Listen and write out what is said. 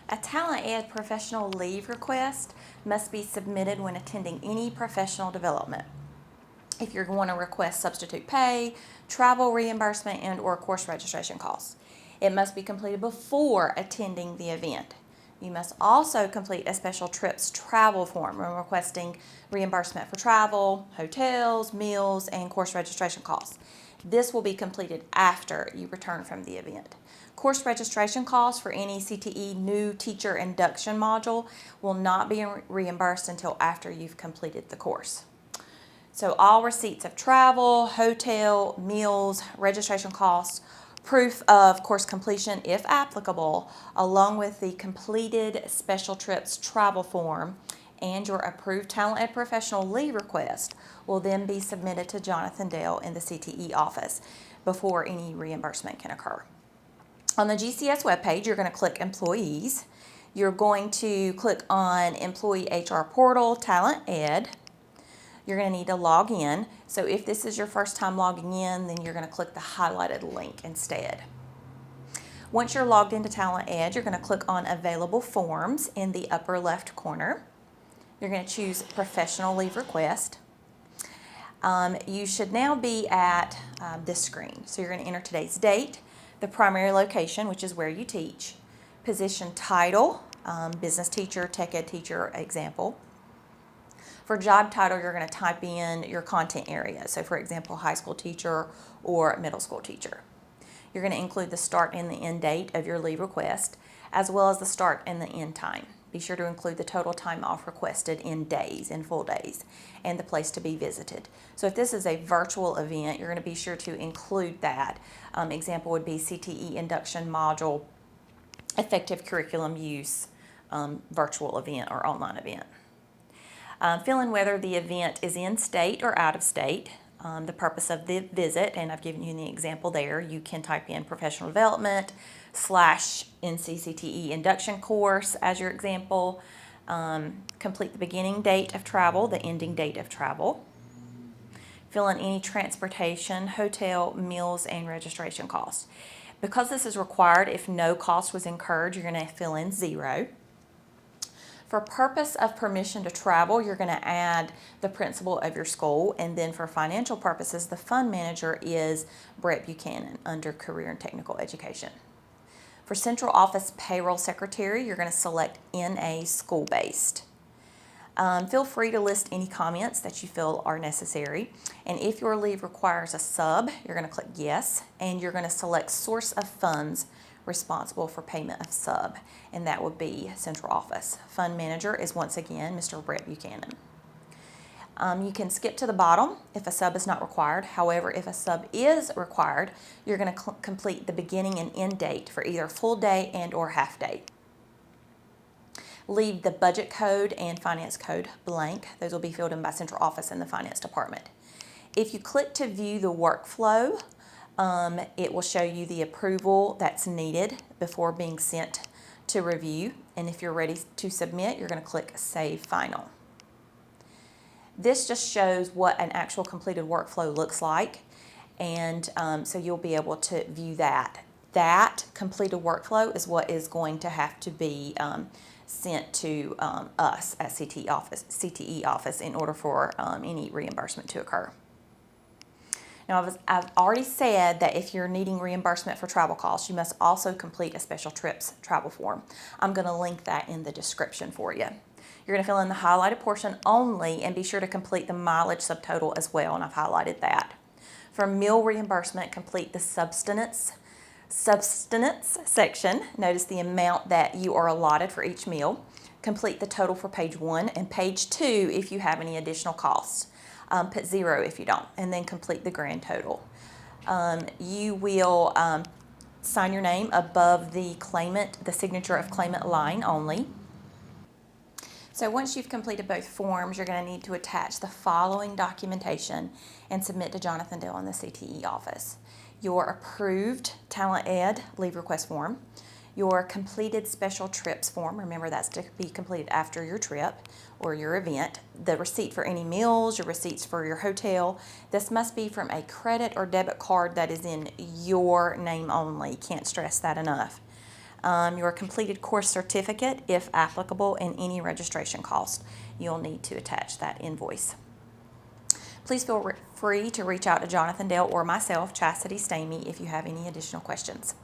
A TalentEd professional leave request must be submitted when attending any professional development. If you're going to request substitute pay, travel reimbursement, and or course registration costs. It must be completed before attending the event. You must also complete a special trips travel form when requesting reimbursement for travel, hotels, meals, and course registration costs. This will be completed after you return from the event. Course registration costs for any CTE new teacher induction module will not be reimbursed until after you've completed the course. So all receipts of travel, hotel, meals, registration costs, proof of course completion if applicable, along with the completed special trips travel form and your approved TalentEd professional leave request will then be submitted to Jonathan Dale in the CTE office before any reimbursement can occur. On the GCS webpage, you're going to click Employees. You're going to click on Employee HR Portal, TalentEd. You're going to need to log in. So if this is your first time logging in, then you're going to click the highlighted link instead. Once you're logged into TalentEd, you're going to click on Available Forms in the upper left corner. You're going to choose Professional Leave Request. You should now be at this screen. So you're going to enter today's date, the primary location, which is where you teach, position title, business teacher, tech ed teacher, example. For job title, you're going to type in your content area. So for example, high school teacher or middle school teacher. You're going to include the start and the end date of your leave request, as well as the start and the end time. Be sure to include the total time off requested in days, in full days, and the place to be visited. So if this is a virtual event, you're going to be sure to include that. Example would be CTE induction module, effective curriculum use, virtual event or online event. Fill in whether the event is in state or out of state, the purpose of the visit, and I've given you the example there. You can type in professional development / NCCTE induction course as your example. Complete the beginning date of travel, the ending date of travel. Fill in any transportation, hotel, meals, and registration costs. Because this is required, if no cost was incurred, you're going to fill in 0. For purpose of permission to travel, you're going to add the principal of your school, and then for financial purposes, the fund manager is Brett Buchanan under Career and Technical Education. For central office payroll secretary, you're going to select NA school-based. Feel free to list any comments that you feel are necessary, and if your leave requires a sub, you're going to click yes, and you're going to select source of funds responsible for payment of sub, and that would be central office. Fund manager is once again Mr. Brett Buchanan. You can skip to the bottom if a sub is not required. However, if a sub is required, you're going to complete the beginning and end date for either full day and or half day. Leave the budget code and finance code blank. Those will be filled in by central office and the finance department. If you click to view the workflow, it will show you the approval that's needed before being sent to review. And if you're ready to submit, you're going to click Save Final. This just shows what an actual completed workflow looks like. And so you'll be able to view that. That completed workflow is what is going to have to be sent to us at CTE office in order for any reimbursement to occur. Now, I've already said that if you're needing reimbursement for travel costs, you must also complete a special trips travel form. I'm going to link that in the description for you. You're going to fill in the highlighted portion only and be sure to complete the mileage subtotal as well, and I've highlighted that. For meal reimbursement, complete the subsistence section. Notice the amount that you are allotted for each meal. Complete the total for page 1 and page 2 if you have any additional costs. Put 0 if you don't, and then complete the grand total. You will sign your name above the claimant, the signature of claimant line only. So once you've completed both forms, you're going to need to attach the following documentation and submit to Jonathan Dale in the CTE office. Your approved TalentEd leave request form, your completed special trips form, remember that's to be completed after your trip or your event, the receipt for any meals, your receipts for your hotel. This must be from a credit or debit card that is in your name only. Can't stress that enough. your completed course certificate, if applicable, and any registration cost. You'll need to attach that invoice. Please feel free to reach out to Jonathan Dale or myself, Chastity Stamey, if you have any additional questions.